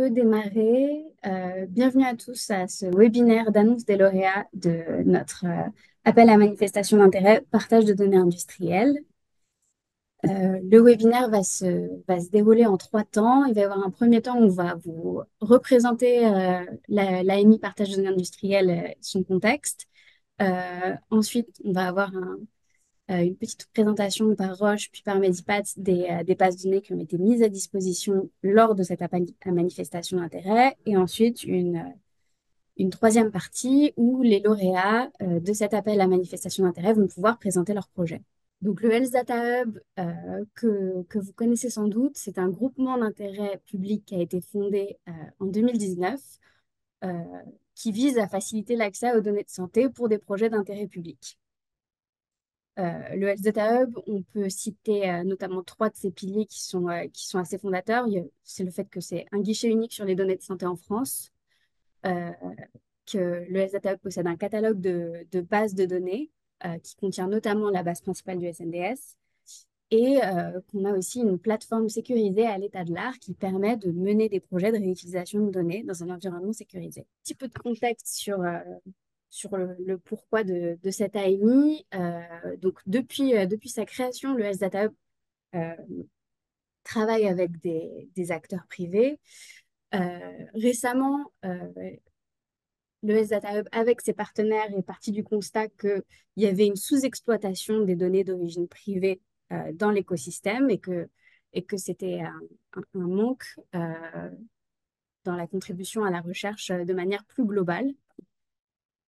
peut démarrer. Bienvenue à tous à ce webinaire d'annonce des lauréats de notre appel à manifestation d'intérêt, partage de données industrielles. Le webinaire va se dérouler en 3 temps. Il va y avoir un premier temps où on va vous représenter l'AMI partage de données industrielles, son contexte. Ensuite, on va avoir une petite présentation par Roche puis par Medipat des bases de données qui ont été mises à disposition lors de cette appel à manifestation d'intérêt. Et ensuite, une troisième partie où les lauréats de cet appel à manifestation d'intérêt vont pouvoir présenter leur projet. Donc, le Health Data Hub, que vous connaissez sans doute, c'est un groupement d'intérêt public qui a été fondé en 2019, euh, qui vise à faciliter l'accès aux données de santé pour des projets d'intérêt public. Le Health Data Hub, on peut citer notamment 3 de ses piliers qui sont assez fondateurs. C'est le fait que c'est un guichet unique sur les données de santé en France, euh, que le Health Data Hub possède un catalogue de bases de données qui contient notamment la base principale du SNDS et qu'on a aussi une plateforme sécurisée à l'état de l'art qui permet de mener des projets de réutilisation de données dans un environnement sécurisé. Un petit peu de contexte sur le pourquoi de cette AMI. Donc, depuis sa création, le Health Data Hub euh, travaille avec des acteurs privés. Récemment, le Health Data Hub, avec ses partenaires, est parti du constat qu'il y avait une sous-exploitation des données d'origine privée dans l'écosystème et que c'était un manque dans la contribution à la recherche de manière plus globale.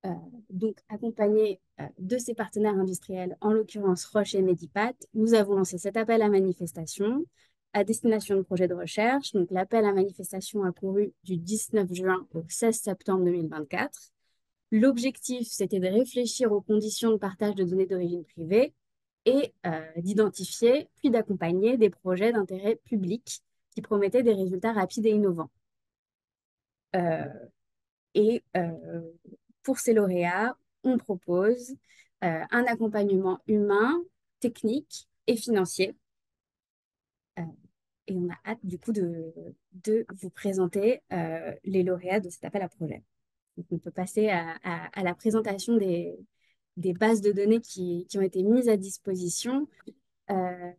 Euh, donc, accompagné de ses partenaires industriels, en l'occurrence Roche et Medipat, nous avons lancé cet appel à manifestation à destination de projets de recherche. Donc, l'appel à manifestation a couru du 19 juin au 16 septembre 2024. L'objectif, c'était de réfléchir aux conditions de partage de données d'origine privée et d'identifier, puis d'accompagner des projets d'intérêt public qui promettaient des résultats rapides et innovants. Euh, et pour ces lauréats, on propose un accompagnement humain, technique et financier. Euh, et on a hâte du coup de vous présenter les lauréats de cet appel à projet. Donc, on peut passer à la présentation des bases de données qui ont été mises à disposition. Euh,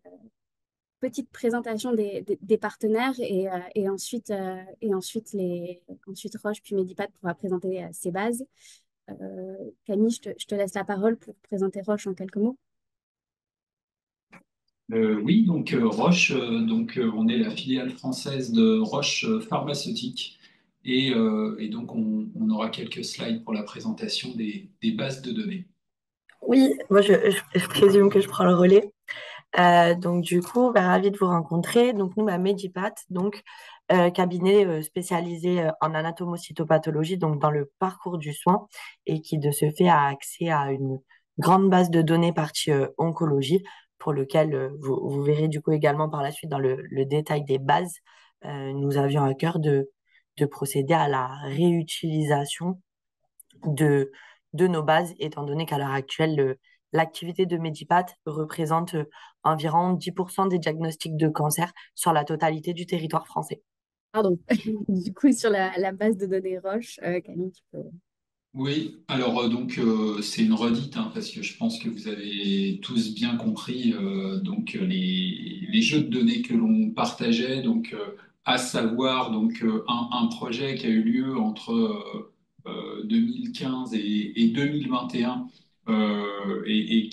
Petite présentation des partenaires et ensuite Roche puis Medipat pourra présenter ses bases. Camille, je te laisse la parole pour présenter Roche en quelques mots. Oui, donc Roche, on est la filiale française de Roche Pharmaceutique et donc on aura quelques slides pour la présentation des bases de données. Oui, moi je présume que je prends le relais. Donc du coup, ravie de vous rencontrer. Donc nous, Medipat, donc cabinet spécialisé en anatomocytopathologie, donc dans le parcours du soin et qui de ce fait a accès à une grande base de données partie oncologie pour lequel vous verrez du coup également par la suite dans le détail des bases. Nous avions à cœur de procéder à la réutilisation de, de nos bases, étant donné qu'à l'heure actuelle, l'activité de Medipat représente environ 10% des diagnostics de cancer sur la totalité du territoire français. Pardon. Du coup, sur la base de données Roche, Camille, tu peux. Oui, alors c'est une redite hein, parce que je pense que vous avez tous bien compris les jeux de données que l'on partageait à savoir un projet qui a eu lieu entre 2015 et 2021 et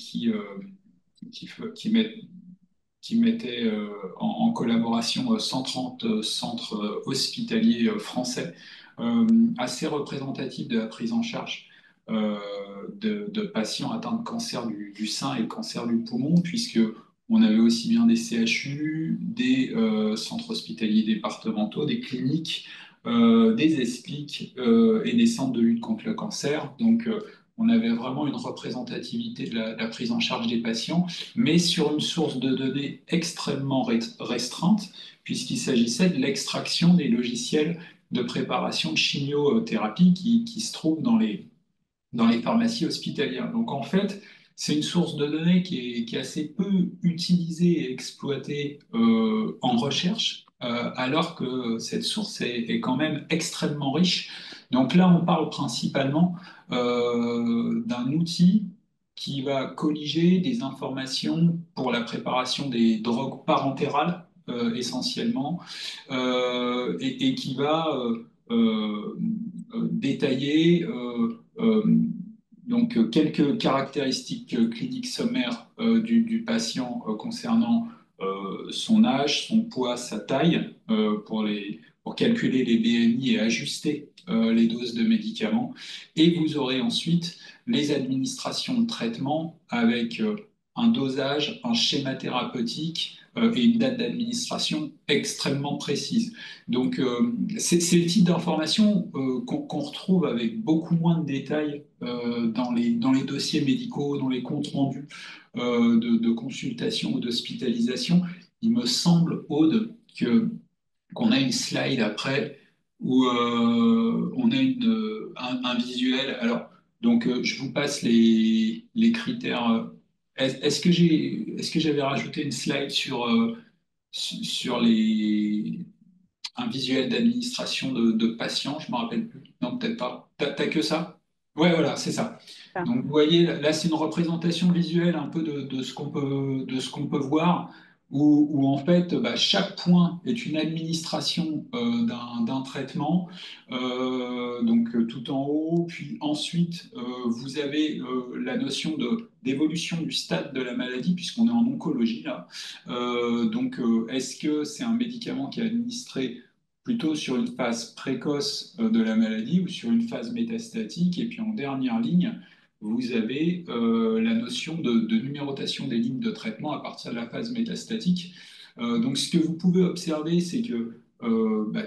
qui mettait en collaboration 130 centres hospitaliers français, assez représentatifs de la prise en charge de patients atteints de cancer du sein et de cancer du poumon, puisque on avait aussi bien des CHU, des centres hospitaliers départementaux, des cliniques, des ESPIC et des centres de lutte contre le cancer. On avait vraiment une représentativité de la prise en charge des patients, mais sur une source de données extrêmement restreinte, puisqu'il s'agissait de l'extraction des logiciels de préparation de chimiothérapie qui se trouvent dans les pharmacies hospitalières. Donc en fait, c'est une source de données qui est assez peu utilisée et exploitée en recherche, alors que cette source est quand même extrêmement riche. Donc là, on parle principalement d'un outil qui va colliger des informations pour la préparation des drogues parentérales, essentiellement, et qui va détailler quelques caractéristiques cliniques sommaires du patient concernant son âge, son poids, sa taille, pour calculer les BMI et ajuster les doses de médicaments. Et vous aurez ensuite les administrations de traitement avec un dosage, un schéma thérapeutique et une date d'administration extrêmement précise. Donc, c'est le type d'information qu'on retrouve avec beaucoup moins de détails dans les dossiers médicaux, dans les comptes rendus de consultation ou d'hospitalisation. Il me semble, Aude, qu'on a une slide après où on a un visuel. Alors, donc, je vous passe les critères. Est-ce que j'avais rajouté une slide sur un visuel d'administration de patients? Je ne me rappelle plus. Non, peut-être pas. T'as que ça? Ouais, voilà, c'est ça. Enfin, Donc, vous voyez, là, c'est une représentation visuelle un peu de ce qu'on peut voir, où en fait, bah, chaque point est une administration d'un traitement, tout en haut, puis ensuite, vous avez la notion d'évolution du stade de la maladie, puisqu'on est en oncologie là. Est-ce que c'est un médicament qui est administré plutôt sur une phase précoce de la maladie ou sur une phase métastatique? Et puis en dernière ligne, vous avez la notion de numérotation des lignes de traitement à partir de la phase métastatique. Donc ce que vous pouvez observer, c'est que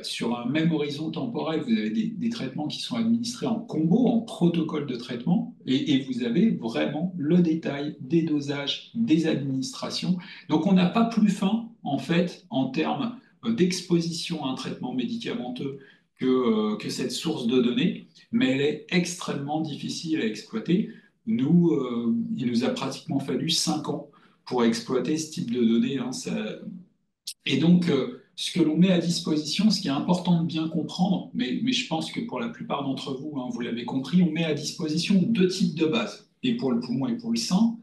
sur un même horizon temporel, vous avez des traitements qui sont administrés en combo, en protocole de traitement, et vous avez vraiment le détail des dosages, des administrations. Donc on n'a pas plus fin, en fait, en termes d'exposition à un traitement médicamenteux que cette source de données, mais elle est extrêmement difficile à exploiter. Nous, il nous a pratiquement fallu 5 ans pour exploiter ce type de données, hein. Et donc, ce que l'on met à disposition, ce qui est important de bien comprendre, mais je pense que pour la plupart d'entre vous, hein, vous l'avez compris, on met à disposition deux types de bases, et pour le poumon et pour le sein.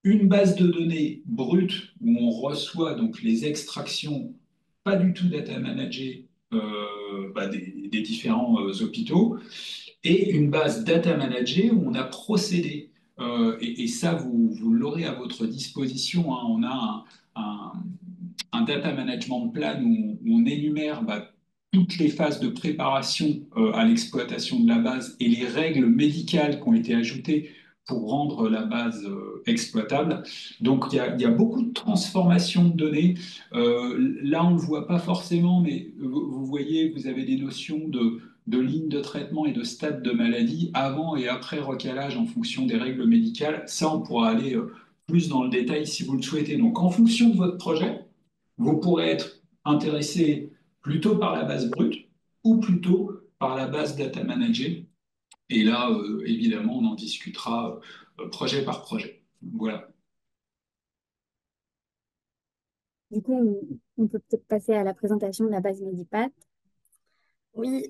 Une base de données brute où on reçoit donc les extractions, pas du tout data managées des différents hôpitaux, et une base data managée où on a procédé. Et ça, vous l'aurez à votre disposition, hein. On a un, un data management plan où on énumère toutes les phases de préparation à l'exploitation de la base et les règles médicales qui ont été ajoutées pour rendre la base exploitable. Donc il y a beaucoup de transformation de données. Là, on ne le voit pas forcément, mais vous voyez, vous avez des notions de lignes de traitement et de stade de maladie avant et après recalage en fonction des règles médicales. Ça, on pourra aller plus dans le détail si vous le souhaitez. Donc, en fonction de votre projet, vous pourrez être intéressé plutôt par la base brute ou plutôt par la base data manager. Et là, évidemment, on en discutera projet par projet. Voilà. du coup, on peut peut-être passer à la présentation de la base Medipat. Oui,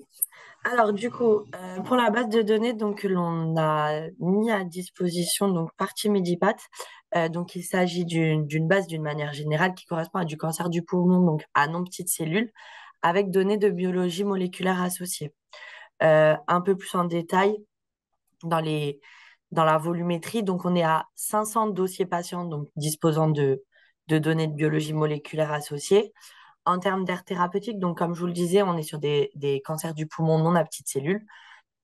alors du coup, pour la base de données donc, que l'on a mis à disposition, donc partie Medipat, donc il s'agit d'une base d'une manière générale qui correspond à du cancer du poumon, donc à non petites cellules, avec données de biologie moléculaire associées. Un peu plus en détail, dans dans la volumétrie. Donc, on est à 500 dossiers patients donc, disposant de données de biologie moléculaire associées. En termes d'aire thérapeutique, donc, comme je vous le disais, on est sur des cancers du poumon non à petites cellules.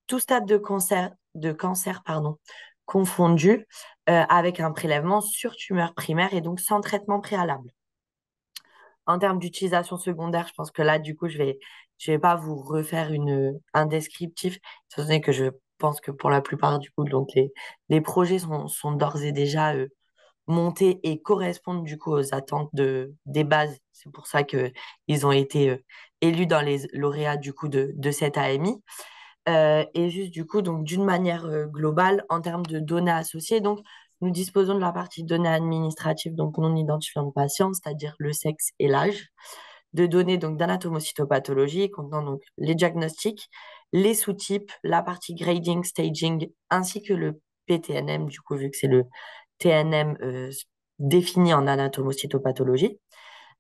Tout stade de cancer confondu, avec un prélèvement sur tumeur primaire et donc sans traitement préalable. En termes d'utilisation secondaire, je pense que là, du coup, je vais pas vous refaire un descriptif, étant donné que je pense que pour la plupart, du coup, donc les projets sont d'ores et déjà montés et correspondent, du coup, aux attentes des bases. C'est pour ça que ils ont été élus dans les lauréats, du coup, de cette AMI. Et juste, du coup, donc, d'une manière globale, en termes de données associées, donc, nous disposons de la partie données administratives, donc non identifiant de patients, c'est-à-dire le sexe et l'âge. de données donc d'anatomocytopathologie contenant donc les diagnostics, les sous-types, la partie grading, staging, ainsi que le PTNM, du coup, vu que c'est le TNM défini en anatomocytopathologie.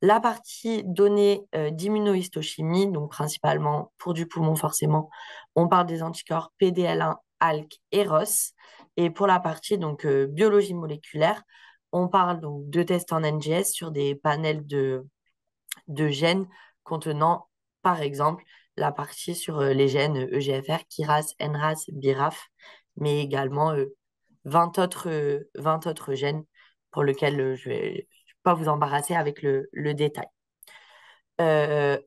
La partie données d'immunohistochimie, donc principalement pour du poumon forcément, on parle des anticorps PDL1, ALK et ROS. Et pour la partie donc biologie moléculaire, on parle donc de tests en NGS sur des panels de gènes contenant, par exemple, la partie sur les gènes EGFR, KRAS, NRAS, BRAF, mais également 20 autres gènes pour lesquels je vais pas vous embarrasser avec le détail. Euh,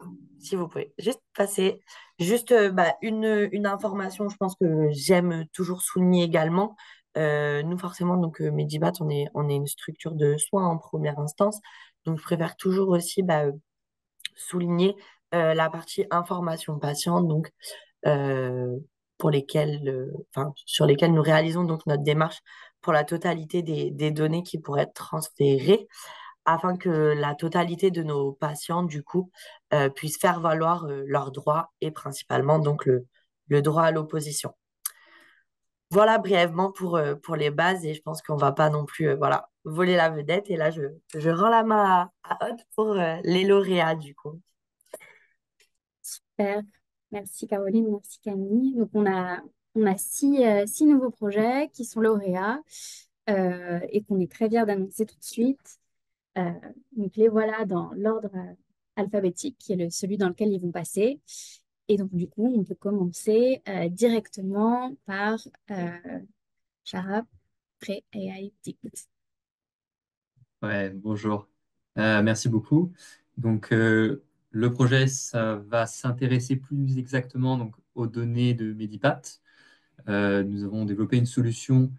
si vous pouvez juste passer juste une information, je pense que j'aime toujours souligner également. Nous, forcément, donc Medibat, on est une structure de soins en première instance. Donc, je préfère toujours aussi souligner la partie information patient, donc euh, sur lesquelles nous réalisons donc notre démarche pour la totalité des données qui pourraient être transférées afin que la totalité de nos patients, du coup, puissent faire valoir leurs droits et principalement donc le droit à l'opposition. Voilà brièvement pour les bases et je pense qu'on va pas non plus voilà, voler la vedette. Et là, je rends la main à Aude pour les lauréats, du coup. Super. Merci Caroline, merci Camille. Donc on a six nouveaux projets qui sont lauréats et qu'on est très fiers d'annoncer tout de suite. Euh, donc les voilà dans l'ordre alphabétique, qui est celui dans lequel ils vont passer. Et donc du coup, on peut commencer directement par Shara Pre-AI Tips. Ouais, bonjour. Merci beaucoup. Donc, le projet, ça va s'intéresser plus exactement donc, aux données de Medipat. Nous avons développé une solution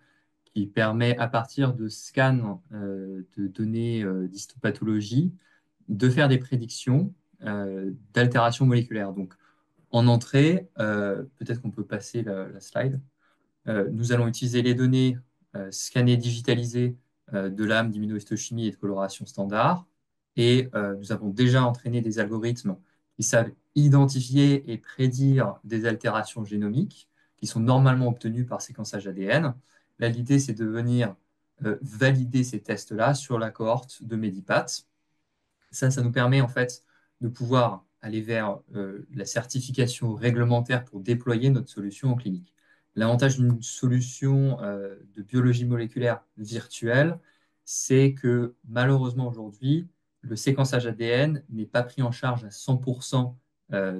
qui permet, à partir de scans de données d'histopathologie, de faire des prédictions d'altérations moléculaires. Donc, en entrée, peut-être qu'on peut passer la slide. Nous allons utiliser les données scannées, digitalisées de l'âme d'immunohistochimie et de coloration standard. Et nous avons déjà entraîné des algorithmes qui savent identifier et prédire des altérations génomiques qui sont normalement obtenues par séquençage ADN. Là, l'idée, c'est de venir valider ces tests-là sur la cohorte de Medipat. Ça nous permet en fait de pouvoir aller vers la certification réglementaire pour déployer notre solution en clinique. L'avantage d'une solution de biologie moléculaire virtuelle, c'est que malheureusement aujourd'hui, le séquençage ADN n'est pas pris en charge à 100%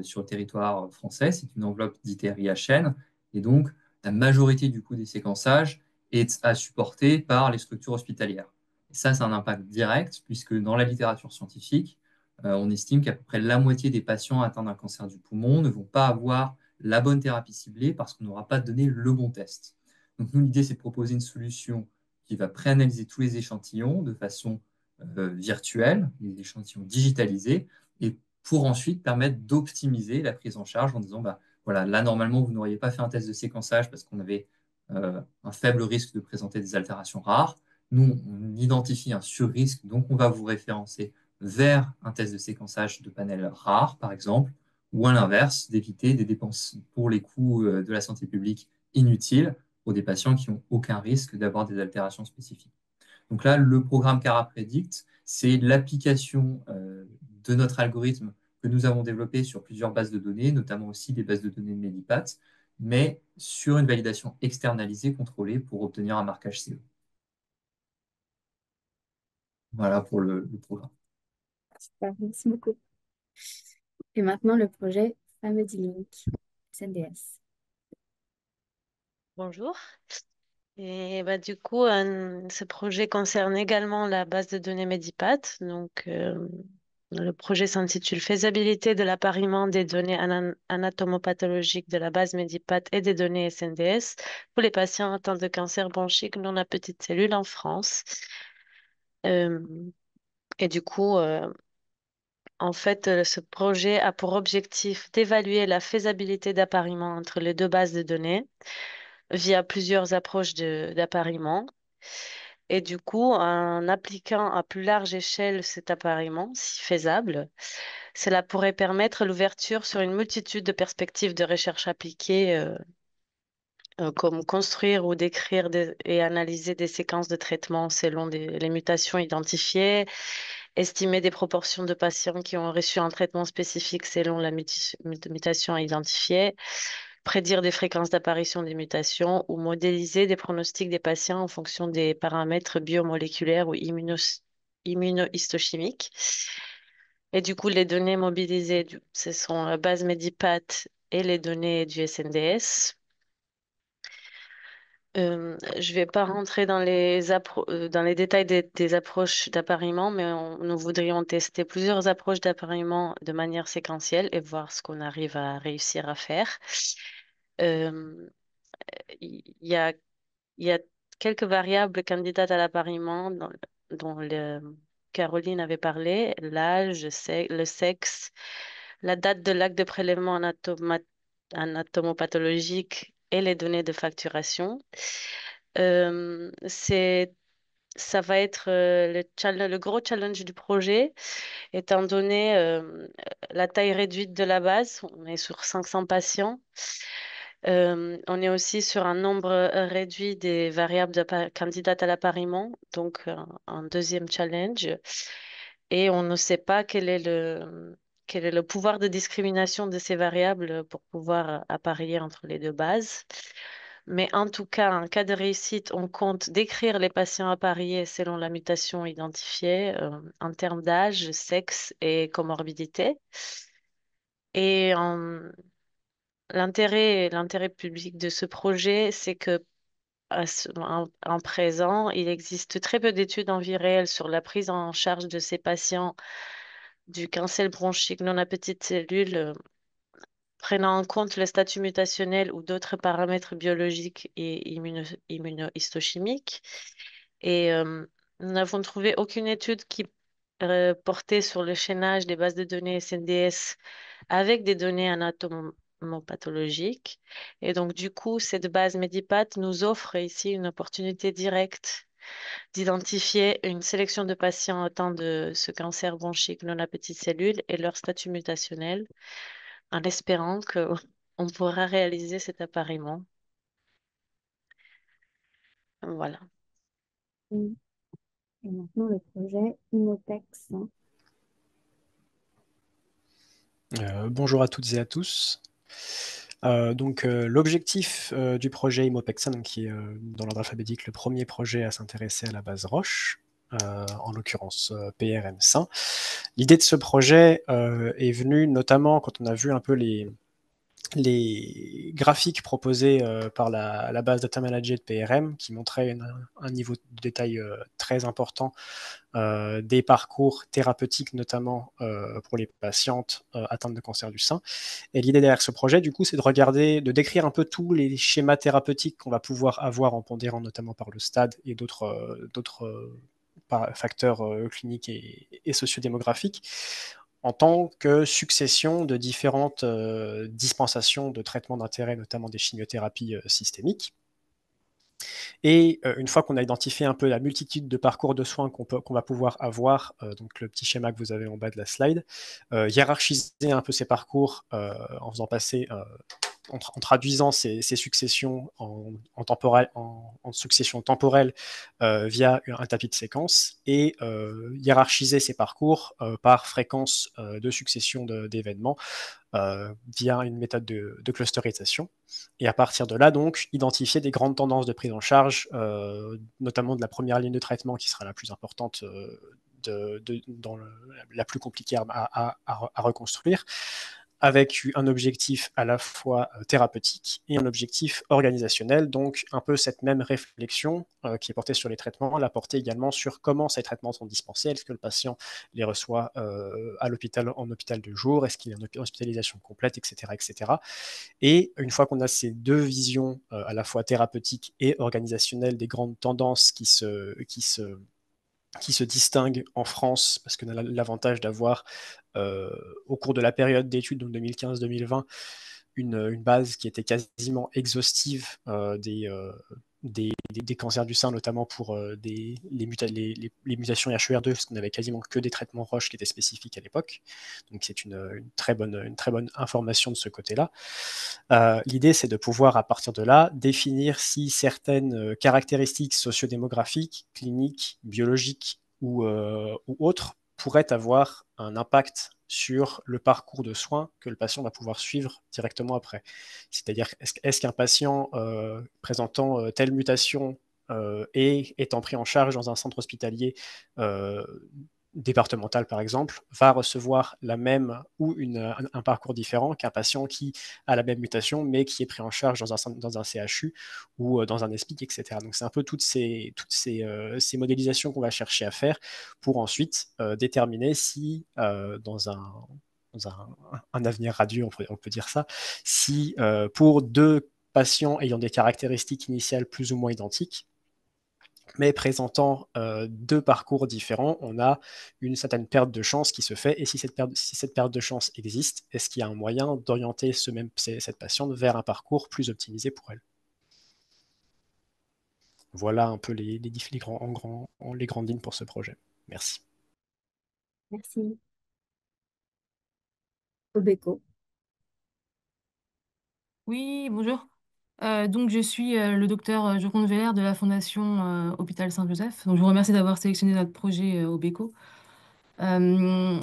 sur le territoire français. C'est une enveloppe d'ITR-IHN. Et donc, la majorité du coût des séquençages est à supporter par les structures hospitalières. Et ça a un impact direct, puisque dans la littérature scientifique, on estime qu'à peu près la moitié des patients atteints d'un cancer du poumon ne vont pas avoir la bonne thérapie ciblée parce qu'on n'aura pas donné le bon test. Donc nous, l'idée, c'est de proposer une solution qui va préanalyser tous les échantillons de façon virtuelle, les échantillons digitalisés, et pour ensuite permettre d'optimiser la prise en charge en disant, bah, voilà, là, normalement, vous n'auriez pas fait un test de séquençage parce qu'on avait un faible risque de présenter des altérations rares. Nous, on identifie un sur-risque, donc on va vous référencer vers un test de séquençage de panel rare, par exemple, ou à l'inverse, d'éviter des dépenses pour les coûts de la santé publique inutiles pour des patients qui n'ont aucun risque d'avoir des altérations spécifiques. Donc là, le programme CaraPredict, c'est l'application de notre algorithme que nous avons développé sur plusieurs bases de données, notamment aussi des bases de données de Medipat, mais sur une validation externalisée contrôlée pour obtenir un marquage CE. Voilà pour le programme. Super, merci beaucoup. Et maintenant, le projet Family Link, SNDS. Bonjour. Et bah, du coup, ce projet concerne également la base de données Medipat. Donc, le projet s'intitule Faisabilité de l'appariement des données anatomopathologiques de la base Medipat et des données SNDS pour les patients atteints de cancer bronchique non à petite cellule en France. Euh, et du coup, en fait, ce projet a pour objectif d'évaluer la faisabilité d'appariement entre les deux bases de données via plusieurs approches d'appariement. Et du coup, en appliquant à plus large échelle cet appariement, si faisable, Cela pourrait permettre l'ouverture sur une multitude de perspectives de recherche appliquée, comme construire ou décrire et analyser des séquences de traitement selon les mutations identifiées, estimer des proportions de patients qui ont reçu un traitement spécifique selon la mutation identifiée, prédire des fréquences d'apparition des mutations ou modéliser des pronostics des patients en fonction des paramètres biomoléculaires ou immunohistochimiques. Et du coup, les données mobilisées, ce sont la base Medipat et les données du SNDS. Je ne vais pas rentrer dans dans les détails des approches d'appariement, mais nous voudrions tester plusieurs approches d'appariement de manière séquentielle et voir ce qu'on arrive à réussir à faire. Euh, Il y a, il y a quelques variables candidates à l'appariement dont Caroline avait parlé, l'âge, le sexe, la date de l'acte de prélèvement anatomopathologique et les données de facturation. Euh, c'est, Ça va être le gros challenge du projet, étant donné la taille réduite de la base. On est sur 500 patients. On est aussi sur un nombre réduit des variables candidates à l'appariement, donc un deuxième challenge. Et on ne sait pas quel est le pouvoir de discrimination de ces variables pour pouvoir apparier entre les deux bases. Mais en tout cas, en cas de réussite, on compte décrire les patients appariés selon la mutation identifiée en termes d'âge, sexe et comorbidité. Et l'intérêt public de ce projet, c'est que en présent, il existe très peu d'études en vie réelle sur la prise en charge de ces patients du cancer bronchique non à petite cellule, prenant en compte le statut mutationnel ou d'autres paramètres biologiques et immunohistochimiques. Et nous n'avons trouvé aucune étude qui portait sur le chaînage des bases de données SNDS avec des données anatomopathologiques. Et donc, du coup, cette base Medipat nous offre ici une opportunité directe d'identifier une sélection de patients atteints de ce cancer bronchique non à petite cellule et leur statut mutationnel, en espérant que on pourra réaliser cet appariement. Voilà. Mm. Et maintenant, le projet Imopex. Bonjour à toutes et à tous. L'objectif du projet Imopexan, qui est dans l'ordre alphabétique le premier projet à s'intéresser à la base Roche, en l'occurrence PRM1. L'idée de ce projet est venue notamment quand on a vu un peu les graphiques proposés par la base Data Manager de PRM, qui montraient un niveau de détail très important des parcours thérapeutiques, notamment pour les patientes atteintes de cancer du sein. Et l'idée derrière ce projet, du coup, c'est de décrire un peu tous les schémas thérapeutiques qu'on va pouvoir avoir en pondérant notamment par le stade et d'autres facteurs cliniques et sociodémographiques, en tant que succession de différentes dispensations de traitements d'intérêt, notamment des chimiothérapies systémiques. Et une fois qu'on a identifié un peu la multitude de parcours de soins qu'on va pouvoir avoir, donc le petit schéma que vous avez en bas de la slide, hiérarchiser un peu ces parcours en faisant passer, en traduisant ces successions en succession temporelle via un tapis de séquence, et hiérarchiser ces parcours par fréquence de succession d'événements via une méthode de clusterisation. Et à partir de là, donc, identifier des grandes tendances de prise en charge, notamment de la première ligne de traitement qui sera la plus importante, la plus compliquée à reconstruire, avec un objectif à la fois thérapeutique et un objectif organisationnel. Donc un peu cette même réflexion qui est portée sur les traitements, la portée également sur comment ces traitements sont dispensés. Est-ce que le patient les reçoit à l'hôpital, en hôpital de jour? Est-ce qu'il y a une hospitalisation complète, etc., etc. Et une fois qu'on a ces deux visions à la fois thérapeutiques et organisationnelles des grandes tendances qui se distingue en France, parce qu'on a l'avantage d'avoir, au cours de la période d'études, donc 2015-2020, une base qui était quasiment exhaustive des cancers du sein, notamment pour les mutations HER2, parce qu'on n'avait quasiment que des traitements Roche qui étaient spécifiques à l'époque. Donc c'est une très bonne information de ce côté-là. L'idée, c'est de pouvoir, à partir de là, définir si certaines caractéristiques sociodémographiques, cliniques, biologiques ou autres pourraient avoir un impact sur le parcours de soins que le patient va pouvoir suivre directement après. C'est-à-dire, est-ce qu'un patient présentant telle mutation et étant pris en charge dans un centre hospitalier départemental, par exemple, va recevoir la même ou un parcours différent qu'un patient qui a la même mutation, mais qui est pris en charge dans un CHU ou dans un ESPIC, etc. Donc, c'est un peu toutes ces modélisations qu'on va chercher à faire pour ensuite déterminer si, dans un avenir radieux, on peut dire ça, si pour deux patients ayant des caractéristiques initiales plus ou moins identiques, mais présentant deux parcours différents, on a une certaine perte de chance qui se fait. Et si cette perte de chance existe, est-ce qu'il y a un moyen d'orienter cette patiente vers un parcours plus optimisé pour elle? Voilà un peu les grandes lignes pour ce projet. Merci. Merci. Obeko. Oui, bonjour. Donc, je suis le docteur Joconde Veller de la Fondation Hôpital Saint-Joseph. Donc, je vous remercie d'avoir sélectionné notre projet au BECO. Euh,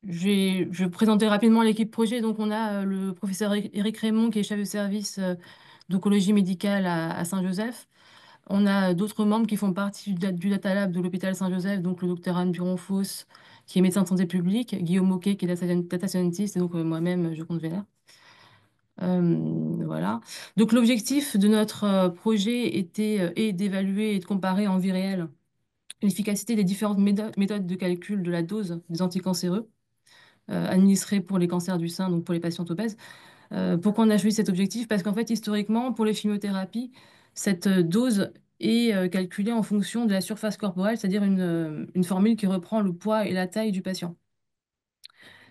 je vais présenter rapidement l'équipe projet. Donc, on a le professeur Éric Raymond, qui est chef de service d'oncologie médicale à Saint-Joseph. On a d'autres membres qui font partie du Data Lab de l'hôpital Saint-Joseph, donc le docteur Anne Buron-Fosse, qui est médecin de santé publique, Guillaume Moquet, qui est data scientist, et donc moi-même, Joconde Veller. Voilà. Donc l'objectif de notre projet était est d'évaluer et de comparer en vie réelle l'efficacité des différentes méthodes de calcul de la dose des anticancéreux administrés pour les cancers du sein, donc pour les patients obèses. Pourquoi on a choisi cet objectif? Parce qu'en fait, historiquement, pour les chimiothérapies, cette dose est calculée en fonction de la surface corporelle, c'est-à-dire une formule qui reprend le poids et la taille du patient.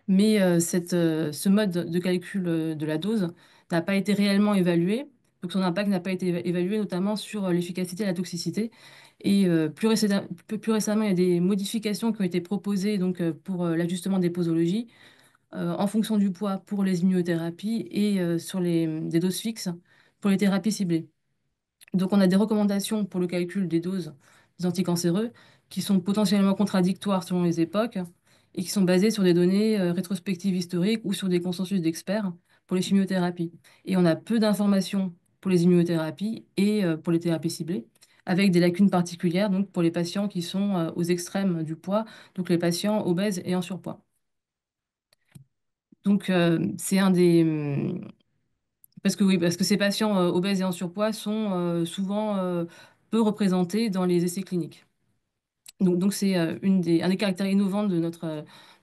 Mais ce mode de calcul de la dose n'a pas été réellement évalué. Donc son impact n'a pas été évalué, notamment sur l'efficacité et la toxicité. Et plus récemment, il y a des modifications qui ont été proposées donc, pour l'ajustement des posologies en fonction du poids pour les immunothérapies et sur des doses fixes pour les thérapies ciblées. Donc, on a des recommandations pour le calcul des doses des anticancéreux qui sont potentiellement contradictoires selon les époques et qui sont basées sur des données rétrospectives historiques ou sur des consensus d'experts pour les chimiothérapies. Et on a peu d'informations pour les immunothérapies et pour les thérapies ciblées, avec des lacunes particulières donc pour les patients qui sont aux extrêmes du poids, donc les patients obèses et en surpoids. Donc, c'est un des, parce que oui, parce que ces patients obèses et en surpoids sont souvent peu représentés dans les essais cliniques. Donc c'est un des caractères innovants de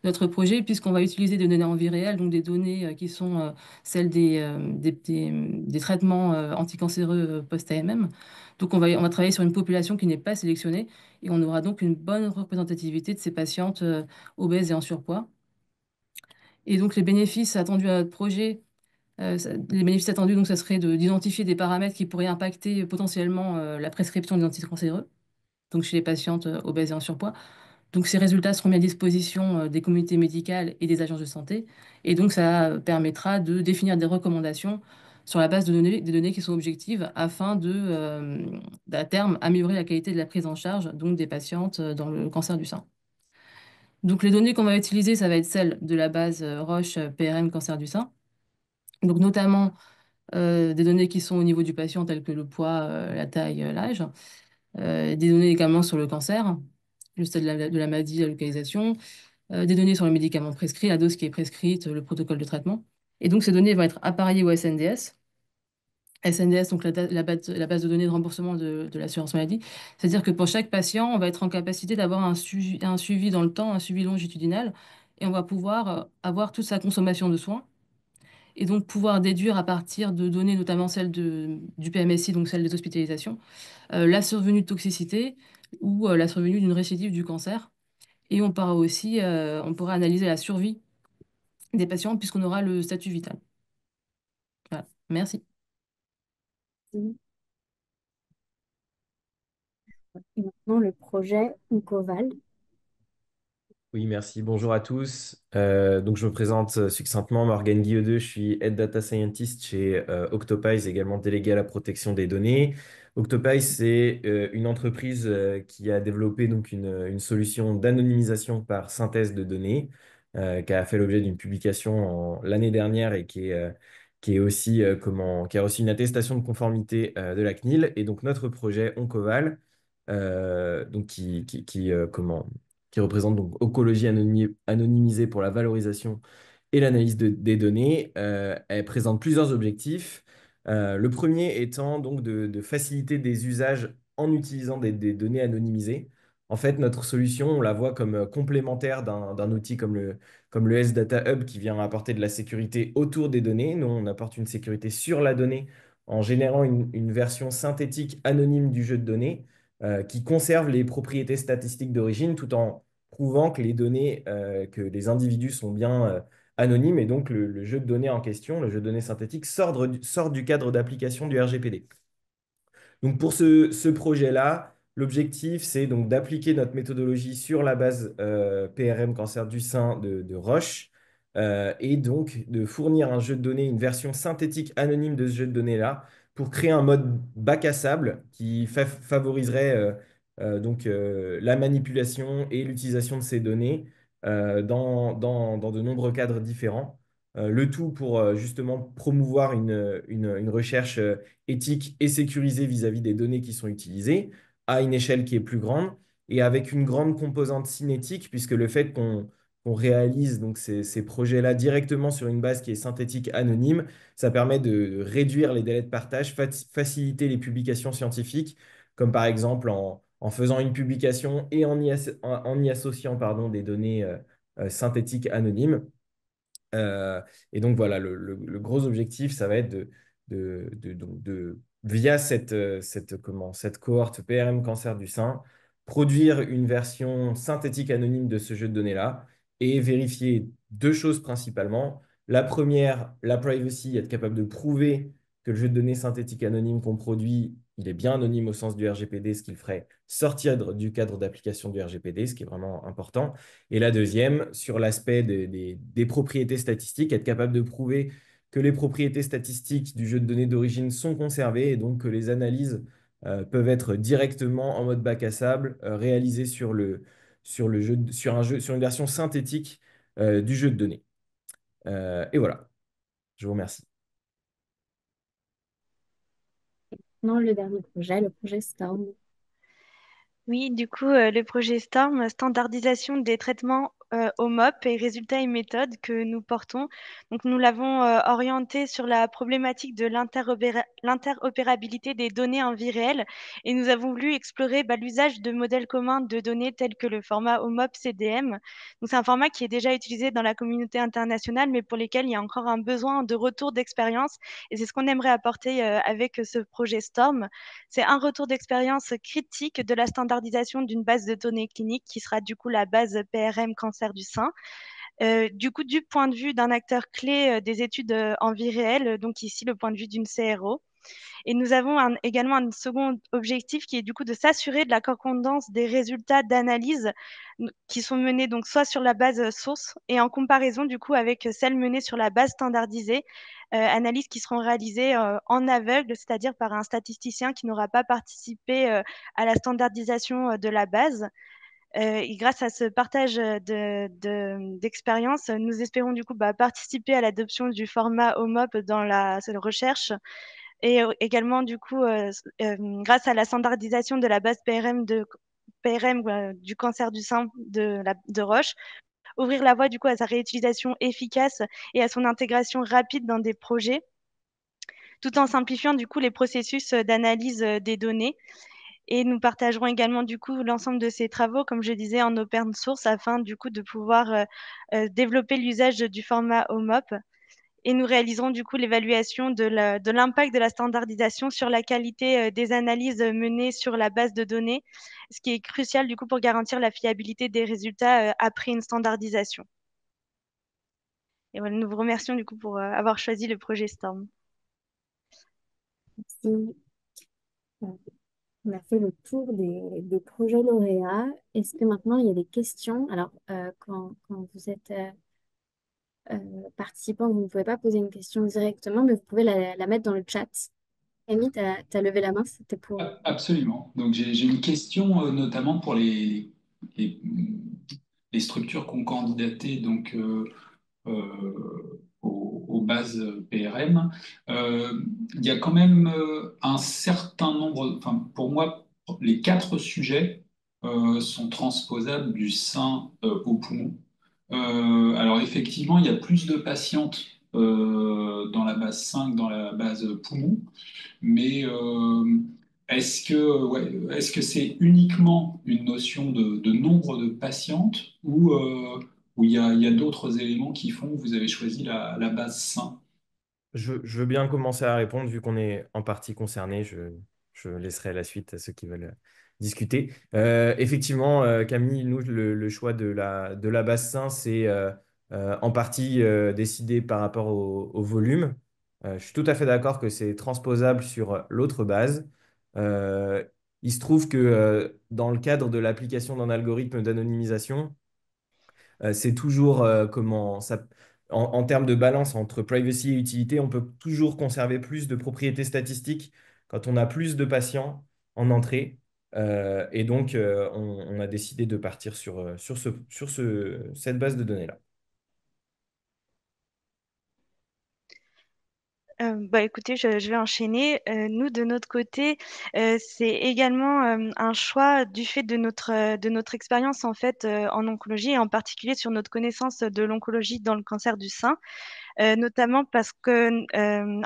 notre projet, puisqu'on va utiliser des données en vie réelle, donc des données qui sont celles des traitements anticancéreux post-AMM. Donc on va travailler sur une population qui n'est pas sélectionnée, et on aura donc une bonne représentativité de ces patientes obèses et en surpoids. Et donc les bénéfices attendus à notre projet les bénéfices attendus, donc, ça serait d'identifier des paramètres qui pourraient impacter potentiellement la prescription des anticancéreux, donc chez les patientes obèses et en surpoids. Donc, ces résultats seront mis à disposition des communautés médicales et des agences de santé. Et donc, ça permettra de définir des recommandations sur la base des données qui sont objectives afin à terme, améliorer la qualité de la prise en charge donc, des patientes dans le cancer du sein. Donc, les données qu'on va utiliser, ça va être celles de la base Roche PRM cancer du sein. Donc, notamment des données qui sont au niveau du patient, telles que le poids, la taille, l'âge, des données également sur le cancer, le stade de la maladie, la localisation, des données sur les médicaments prescrits, la dose qui est prescrite, le protocole de traitement. Et donc, ces données vont être appareillées au SNDS. SNDS, donc la base de données de remboursement de l'assurance maladie. C'est-à-dire que pour chaque patient, on va être en capacité d'avoir un suivi dans le temps, un suivi longitudinal, et on va pouvoir avoir toute sa consommation de soins et donc pouvoir déduire à partir de données, notamment celles du PMSI, donc celles des hospitalisations, la survenue de toxicité ou la survenue d'une récidive du cancer. Et on pourra analyser la survie des patients puisqu'on aura le statut vital. Voilà. Merci. Et maintenant, le projet Oncoval. Oui, merci. Bonjour à tous. Donc, je me présente succinctement, Morgan Guillaudeux. Je suis Head Data Scientist chez Octopies, également délégué à la protection des données. Octopies, c'est une entreprise qui a développé donc une solution d'anonymisation par synthèse de données, qui a fait l'objet d'une publication l'année dernière et qui est aussi qui a reçu une attestation de conformité de la CNIL. Et donc, notre projet Oncoval, donc qui représente donc Oncologie anonymisée pour la valorisation et l'analyse des données. Elle présente plusieurs objectifs. Le premier étant donc de faciliter des usages en utilisant des données anonymisées. En fait, notre solution, on la voit comme complémentaire d'un outil comme le S-Data Hub qui vient apporter de la sécurité autour des données. Nous, on apporte une sécurité sur la donnée en générant une version synthétique anonyme du jeu de données qui conserve les propriétés statistiques d'origine tout en prouvant que les données, que les individus sont bien anonymes. Et donc, le jeu de données en question, le jeu de données synthétique, sort du cadre d'application du RGPD. Donc pour ce projet-là, l'objectif, c'est donc d'appliquer notre méthodologie sur la base PRM cancer du sein de Roche et donc de fournir un jeu de données, une version synthétique anonyme de ce jeu de données-là pour créer un mode bac à sable qui favoriserait la manipulation et l'utilisation de ces données dans de nombreux cadres différents. Le tout pour justement promouvoir une recherche éthique et sécurisée vis-à-vis des données qui sont utilisées à une échelle qui est plus grande et avec une grande composante cinétique, puisque le fait qu'on réalise donc ces projets-là directement sur une base qui est synthétique anonyme, ça permet de réduire les délais de partage, faciliter les publications scientifiques, comme par exemple en faisant une publication et en y associant pardon, des données synthétiques anonymes. Euh, et donc voilà, le gros objectif, ça va être via cette cohorte PRM cancer du sein, produire une version synthétique anonyme de ce jeu de données-là et vérifier deux choses principalement. La première, la privacy, être capable de prouver que le jeu de données synthétique anonyme qu'on produit, il est bien anonyme au sens du RGPD, ce qui le ferait sortir du cadre d'application du RGPD, ce qui est vraiment important. Et la deuxième, sur l'aspect des propriétés statistiques, être capable de prouver que les propriétés statistiques du jeu de données d'origine sont conservées et donc que les analyses peuvent être directement en mode bac à sable réalisées sur une version synthétique du jeu de données. Et voilà, je vous remercie. Non, le dernier projet, le projet Storm. Oui, du coup, le projet STORM, standardisation des traitements au MOP et résultats et méthodes que nous portons. Donc, nous l'avons orienté sur la problématique de l'interopérabilité des données en vie réelle et nous avons voulu explorer l'usage de modèles communs de données tels que le format OMOP CDM. Donc, c'est un format qui est déjà utilisé dans la communauté internationale, mais pour lesquels il y a encore un besoin de retour d'expérience et c'est ce qu'on aimerait apporter avec ce projet STORM. C'est un retour d'expérience critique de la standardisation d'une base de données cliniques qui sera du coup la base PRM cancer du sein. Du coup, du point de vue d'un acteur clé des études en vie réelle, donc ici le point de vue d'une CRO. Et nous avons également un second objectif qui est du coup de s'assurer de la concordance des résultats d'analyse qui sont menés donc soit sur la base source et en comparaison du coup avec celles menées sur la base standardisée, analyses qui seront réalisées en aveugle, c'est-à-dire par un statisticien qui n'aura pas participé à la standardisation de la base. Et grâce à ce partage d'expérience, nous espérons du coup participer à l'adoption du format OMOP dans la recherche et également, du coup, grâce à la standardisation de la base PRM du cancer du sein de Roche, ouvrir la voie du coup à sa réutilisation efficace et à son intégration rapide dans des projets, tout en simplifiant du coup les processus d'analyse des données. Et nous partagerons également du coup l'ensemble de ces travaux, comme je disais, en open source afin du coup de pouvoir développer l'usage du format OMOP et nous réaliserons du coup l'évaluation de l'impact de la standardisation sur la qualité des analyses menées sur la base de données, ce qui est crucial du coup pour garantir la fiabilité des résultats après une standardisation. Et voilà, nous vous remercions du coup pour avoir choisi le projet STORM. Merci. On a fait le tour des projets lauréats. Est-ce que maintenant il y a des questions? Alors, quand vous êtes participant, vous ne pouvez pas poser une question directement, mais vous pouvez la mettre dans le chat. Camille, tu as levé la main, c'était pour... Absolument. Donc j'ai une question notamment pour les, les structures qui ont candidaté donc, aux bases PRM. Il y a quand même un certain nombre, enfin pour moi, les quatre sujets sont transposables du sein au poumon. Alors effectivement, il y a plus de patientes dans la base 5 que dans la base poumon. Mais est-ce que c'est uniquement une notion de nombre de patientes ou il y a d'autres éléments qui font que vous avez choisi la base sein? Je veux bien commencer à répondre vu qu'on est en partie concerné. Je laisserai la suite à ceux qui veulent discuter. Effectivement, Camille, nous, le choix de la base sein, c'est en partie décidé par rapport au volume. Je suis tout à fait d'accord que c'est transposable sur l'autre base. Euh, il se trouve que dans le cadre de l'application d'un algorithme d'anonymisation, c'est toujours comment ça, en termes de balance entre privacy et utilité, on peut toujours conserver plus de propriétés statistiques quand on a plus de patients en entrée. Et donc, on a décidé de partir sur cette base de données-là. Bah écoutez, je vais enchaîner. Nous, de notre côté, c'est également un choix du fait de notre expérience en fait en oncologie et en particulier sur notre connaissance de l'oncologie dans le cancer du sein. Notamment parce que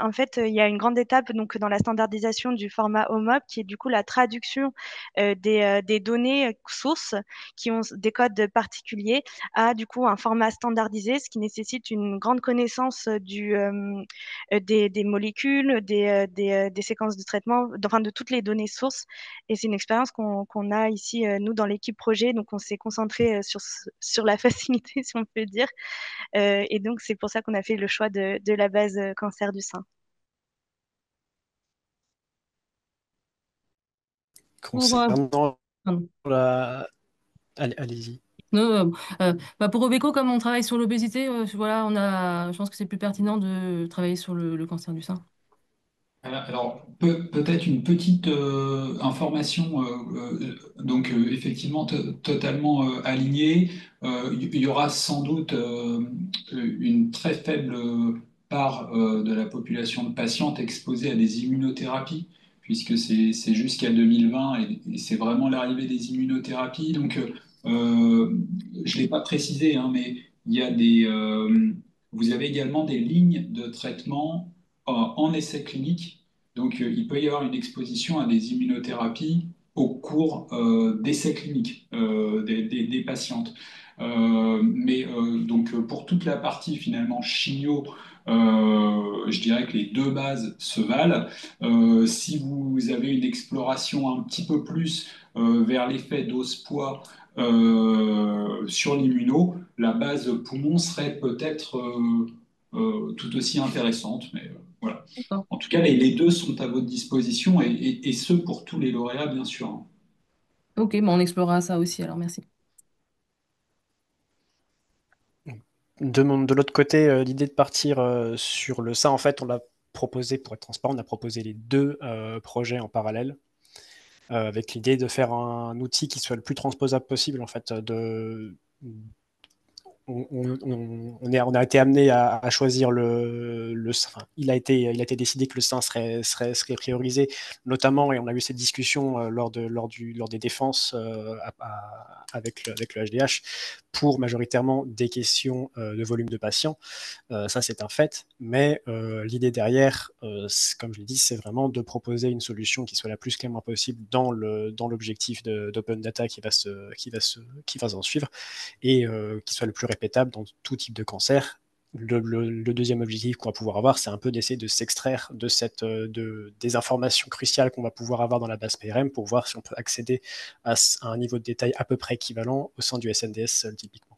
en fait, il y a une grande étape donc dans la standardisation du format OMOP qui est du coup la traduction des données sources qui ont des codes particuliers à du coup un format standardisé, ce qui nécessite une grande connaissance des molécules, des séquences de traitement, enfin de toutes les données sources. Et c'est une expérience qu'on a ici, nous, dans l'équipe projet. Donc, on s'est concentré sur la facilité, si on peut dire. Et donc, c'est pour ça qu'on a fait le choix de la base cancer du sein. Pour, Concernant pardon. la... Allez-y. Non, bah pour Robeco, comme on travaille sur l'obésité, voilà, je pense que c'est plus pertinent de travailler sur le cancer du sein. Alors, peut-être une petite information, donc effectivement totalement alignée. Il y aura sans doute une très faible part de la population de patientes exposée à des immunothérapies, puisque c'est jusqu'à 2020 et c'est vraiment l'arrivée des immunothérapies. Donc, je ne l'ai pas précisé, hein, mais il y a vous avez également des lignes de traitement en essai clinique. Donc, il peut y avoir une exposition à des immunothérapies au cours d'essais cliniques des patientes. Donc, pour toute la partie finalement chimio, je dirais que les deux bases se valent. Si vous avez une exploration un petit peu plus vers l'effet dose-poids sur l'immuno, la base poumon serait peut-être tout aussi intéressante. Mais voilà. D'accord. En tout cas, les deux sont à votre disposition et ce pour tous les lauréats, bien sûr, hein. Ok, bon, on explorera ça aussi, alors merci. De l'autre côté, l'idée de partir sur le sein, en fait, on l'a proposé, pour être transparent, on a proposé les deux projets en parallèle, avec l'idée de faire un outil qui soit le plus transposable possible, en fait, on a été amené à choisir enfin, il a été décidé que le sein serait priorisé, notamment, et on a eu cette discussion lors des défenses avec le HDH, pour majoritairement des questions de volume de patients. Ça, c'est un fait. Mais l'idée derrière, comme je l'ai dit, c'est vraiment de proposer une solution qui soit la plus clairement possible dans l'objectif d'open data qui va s'en suivre et qui soit le plus répétable dans tout type de cancer. Le deuxième objectif qu'on va pouvoir avoir, c'est un peu d'essayer de s'extraire des informations cruciales qu'on va pouvoir avoir dans la base PRM pour voir si on peut accéder à un niveau de détail à peu près équivalent au sein du SNDS typiquement.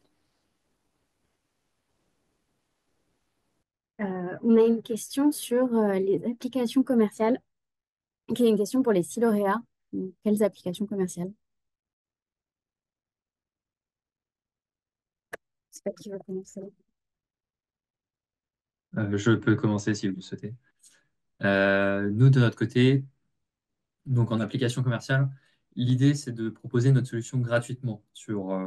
On a une question sur les applications commerciales, qui est une question pour les 6 lauréats. Donc, quelles applications commerciales? Je sais pas qui va commencer. Je peux commencer si vous le souhaitez. Nous, de notre côté, donc en application commerciale, l'idée, c'est de proposer notre solution gratuitement sur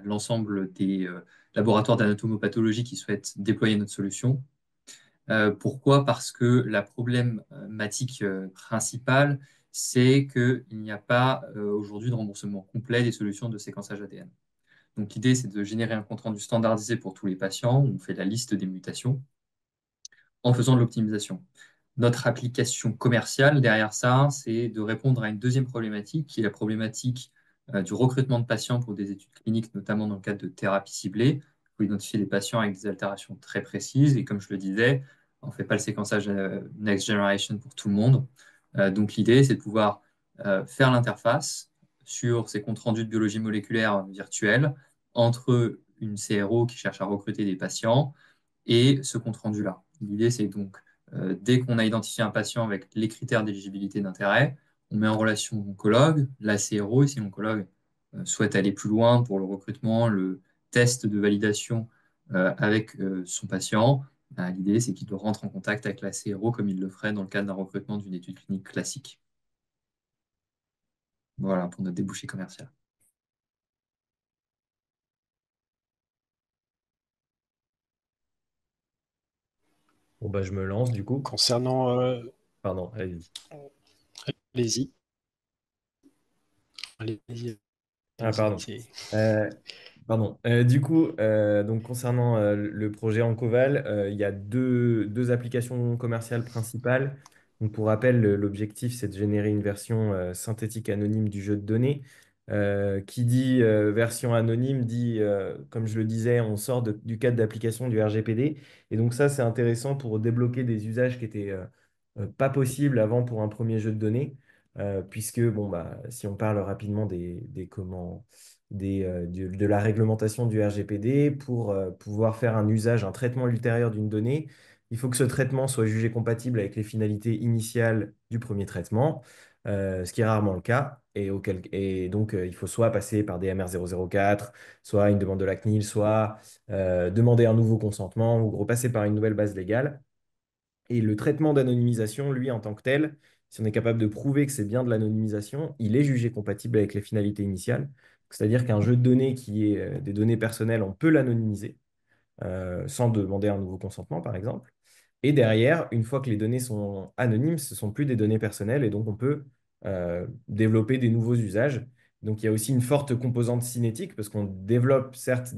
l'ensemble des laboratoires d'anatomopathologie qui souhaitent déployer notre solution. Pourquoi? Parce que la problématique principale, c'est qu'il n'y a pas aujourd'hui de remboursement complet des solutions de séquençage ADN. Donc l'idée, c'est de générer un compte-rendu standardisé pour tous les patients, où on fait la liste des mutations en faisant de l'optimisation. Notre application commerciale derrière ça, c'est de répondre à une deuxième problématique, qui est la problématique du recrutement de patients pour des études cliniques, notamment dans le cadre de thérapie ciblée. Il faut identifier des patients avec des altérations très précises. Et comme je le disais, on ne fait pas le séquençage next generation pour tout le monde. Donc l'idée, c'est de pouvoir faire l'interface sur ces comptes rendus de biologie moléculaire virtuelle entre une CRO qui cherche à recruter des patients et ce compte-rendu-là. L'idée, c'est donc, dès qu'on a identifié un patient avec les critères d'éligibilité d'intérêt, on met en relation l'oncologue, la CRO, et si l'oncologue souhaite aller plus loin pour le recrutement, le test de validation avec son patient, l'idée, c'est qu'il rentre en contact avec la CRO comme il le ferait dans le cadre d'un recrutement d'une étude clinique classique. Voilà pour notre débouché commercial. Bon, bah, je me lance du coup. Concernant... Pardon, allez-y. allez-y. Allez-y. Ah, pardon. C'est- Pardon. Du coup, donc concernant le projet Encoval, il y a deux applications commerciales principales. Donc, pour rappel, l'objectif, c'est de générer une version synthétique anonyme du jeu de données. Qui dit version anonyme dit, comme je le disais, on sort du cadre d'application du RGPD. Et donc ça, c'est intéressant pour débloquer des usages qui étaient pas possibles avant pour un premier jeu de données. Puisque, bon, bah, si on parle rapidement de la réglementation du RGPD pour pouvoir faire un usage, un traitement ultérieur d'une donnée, il faut que ce traitement soit jugé compatible avec les finalités initiales du premier traitement, ce qui est rarement le cas. Et donc, il faut soit passer par des MR004, soit une demande de la CNIL, soit demander un nouveau consentement ou repasser par une nouvelle base légale. Et le traitement d'anonymisation, lui, en tant que tel, si on est capable de prouver que c'est bien de l'anonymisation, il est jugé compatible avec les finalités initiales. C'est-à-dire qu'un jeu de données qui est des données personnelles, on peut l'anonymiser sans demander un nouveau consentement, par exemple. Et derrière, une fois que les données sont anonymes, ce ne sont plus des données personnelles et donc on peut développer des nouveaux usages. Donc il y a aussi une forte composante cinétique parce qu'on développe certes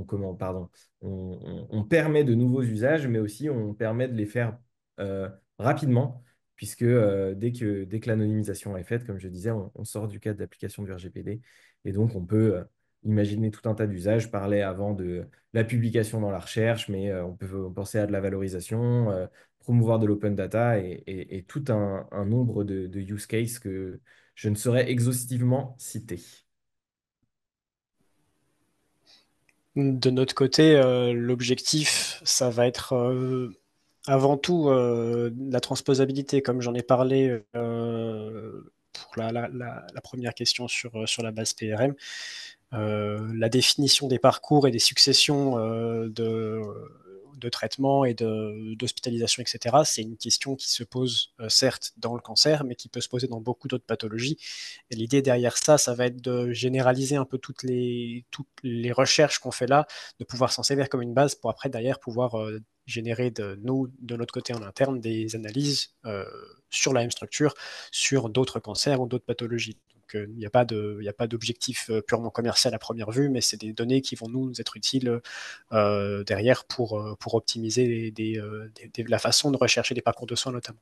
comment, pardon, on permet de nouveaux usages, mais aussi on permet de les faire rapidement puisque dès que l'anonymisation est faite, comme je disais, on sort du cadre d'application du RGPD et donc on peut imaginer tout un tas d'usages. Je parlais avant de la publication dans la recherche, mais on peut penser à de la valorisation, promouvoir de l'open data et tout un nombre de use cases que je ne saurais exhaustivement citer. De notre côté, l'objectif, ça va être avant tout la transposabilité, comme j'en ai parlé pour la première question sur la base PRM. La définition des parcours et des successions de traitement et d'hospitalisation, etc., c'est une question qui se pose certes dans le cancer, mais qui peut se poser dans beaucoup d'autres pathologies. Et l'idée derrière ça, ça va être de généraliser un peu toutes les recherches qu'on fait là, de pouvoir s'en servir comme une base pour après derrière pouvoir générer de notre côté en interne, des analyses sur la même structure, sur d'autres cancers ou d'autres pathologies. Il n'y a pas d'objectif purement commercial à première vue, mais c'est des données qui vont nous être utiles derrière pour optimiser la façon de rechercher des parcours de soins notamment.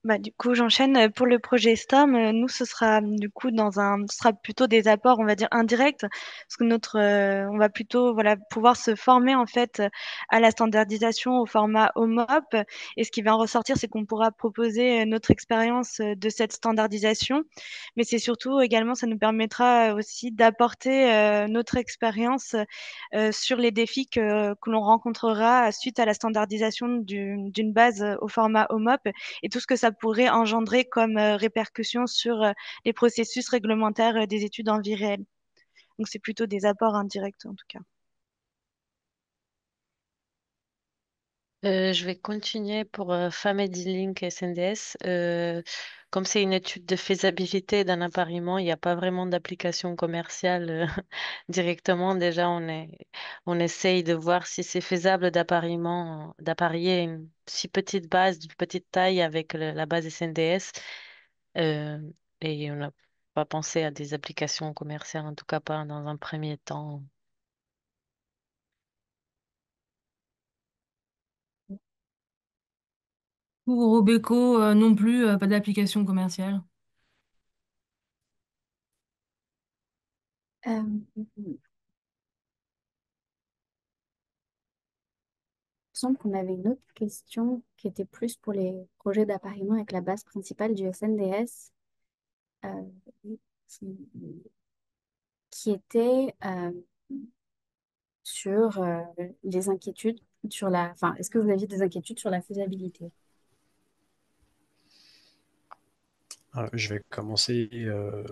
Du coup, j'enchaîne pour le projet STORM. Nous, ce sera du coup ce sera plutôt des apports, on va dire indirects, parce que on va plutôt, voilà, pouvoir se former en fait à la standardisation au format OMOP. Et ce qui va en ressortir, c'est qu'on pourra proposer notre expérience de cette standardisation. Mais c'est surtout également, ça nous permettra aussi d'apporter notre expérience sur les défis que l'on rencontrera suite à la standardisation d'une base au format OMOP et tout ce que ça pourrait engendrer comme répercussions sur les processus réglementaires des études en vie réelle. Donc c'est plutôt des apports indirects en tout cas. Je vais continuer pour Family Link SNDS. Comme c'est une étude de faisabilité d'un appariement, il n'y a pas vraiment d'application commerciale directement. Déjà, on essaye de voir si c'est faisable d'apparier une si petite base, d'une petite taille avec la base SNDS. Euh, et on n'a pas pensé à des applications commerciales, en tout cas pas dans un premier temps. Pour Robeco, non plus, pas d'application commerciale. Euh, il me semble qu'on avait une autre question qui était plus pour les projets d'appariement avec la base principale du SNDS, euh, qui, qui était sur les inquiétudes sur la... Enfin, est-ce que vous aviez des inquiétudes sur la faisabilité? Je vais commencer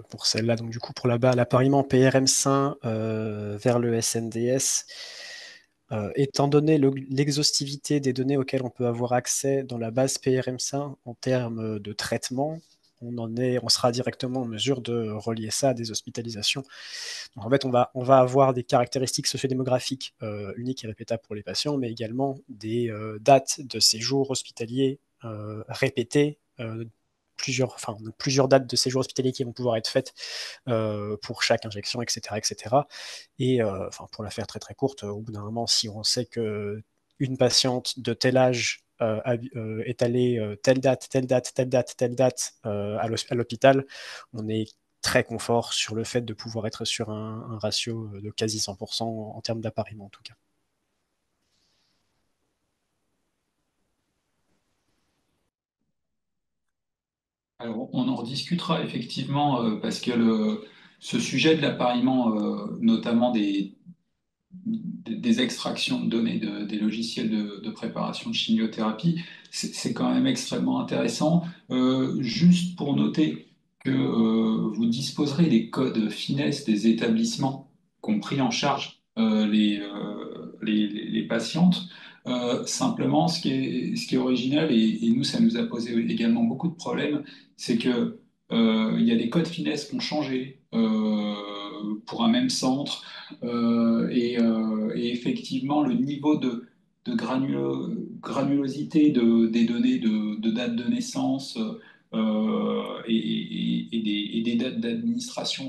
pour celle-là. Donc, du coup, pour là-bas, l'appariement PRM Sain vers le SNDS, étant donné l'exhaustivité des données auxquelles on peut avoir accès dans la base PRM Sain en termes de traitement, on sera directement en mesure de relier ça à des hospitalisations. Donc, en fait, on va avoir des caractéristiques sociodémographiques uniques et répétables pour les patients, mais également des dates de séjour hospitalier répétées, plusieurs dates de séjour hospitalier qui vont pouvoir être faites pour chaque injection, etc. etc. Et pour la faire très très courte, au bout d'un moment, si on sait qu'une patiente de tel âge est allée telle date, telle date, telle date, telle date à l'hôpital, on est très confort sur le fait de pouvoir être sur un ratio de quasi 100% en termes d'appariement en tout cas. Alors, on en rediscutera effectivement parce que ce sujet de l'appariement, notamment des extractions de données des logiciels de préparation de chimiothérapie, c'est quand même extrêmement intéressant. Juste pour noter que vous disposerez des codes finesse des établissements qui ont pris en charge les patientes. Simplement, ce qui est original, et nous, ça nous a posé également beaucoup de problèmes, c'est que il y a des codes finesse qui ont changé pour un même centre. Et effectivement, le niveau de granulosité des données de date de naissance et des dates d'administration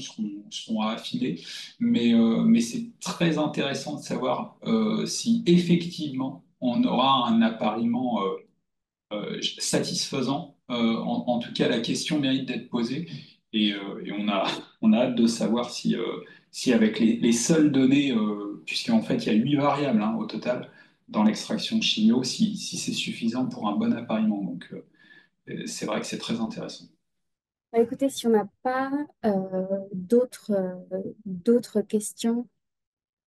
seront à affiner. Mais c'est très intéressant de savoir si effectivement on aura un appariement satisfaisant. En tout cas, la question mérite d'être posée et on a hâte de savoir si avec les seules données, puisqu'en fait il y a 8 variables au total dans l'extraction de chimio, si c'est suffisant pour un bon appariement. Donc c'est vrai que c'est très intéressant. Bah, écoutez, si on n'a pas d'autres questions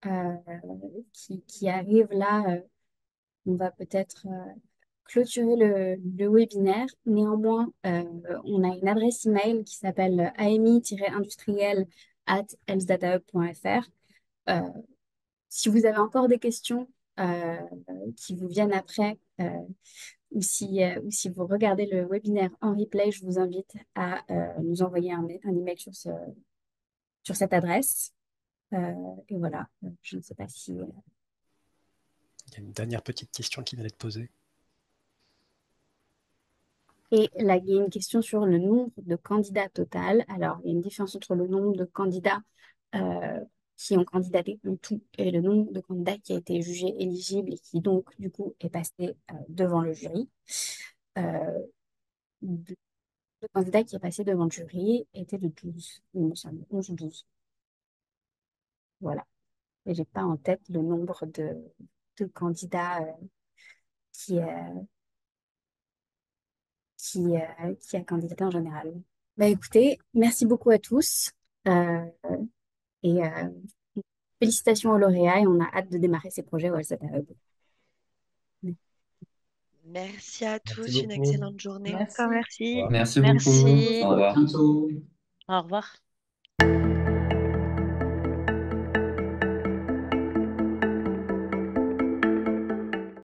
euh, qui arrivent là, on va peut-être clôturer le webinaire. Néanmoins, on a une adresse email qui s'appelle ami-industriel@healthdataHub.fr. Euh, Si vous avez encore des questions euh, qui vous viennent après, ou si vous regardez le webinaire en replay, je vous invite à nous envoyer un email sur cette adresse. Et voilà, je ne sais pas si... Il y a une dernière petite question qui vient d'être posée. Et là, il y a une question sur le nombre de candidats total. Alors, il y a une différence entre le nombre de candidats euh, qui ont candidaté en tout et le nombre de candidats qui a été jugé éligible et qui donc, du coup, est passé devant le jury. Euh, le candidat qui est passé devant le jury était de 12, il me semble, 11 ou 12. Voilà. Et j'ai pas en tête le nombre de candidats qui, euh, qui a candidaté en général. Bah, écoutez, merci beaucoup à tous euh, et félicitations aux lauréats et on a hâte de démarrer ces projets au Elsa Hub. Merci à Merci tous, une beaucoup. excellente journée. Encore merci. Merci beaucoup. Merci. Au revoir. À bientôt. Au revoir.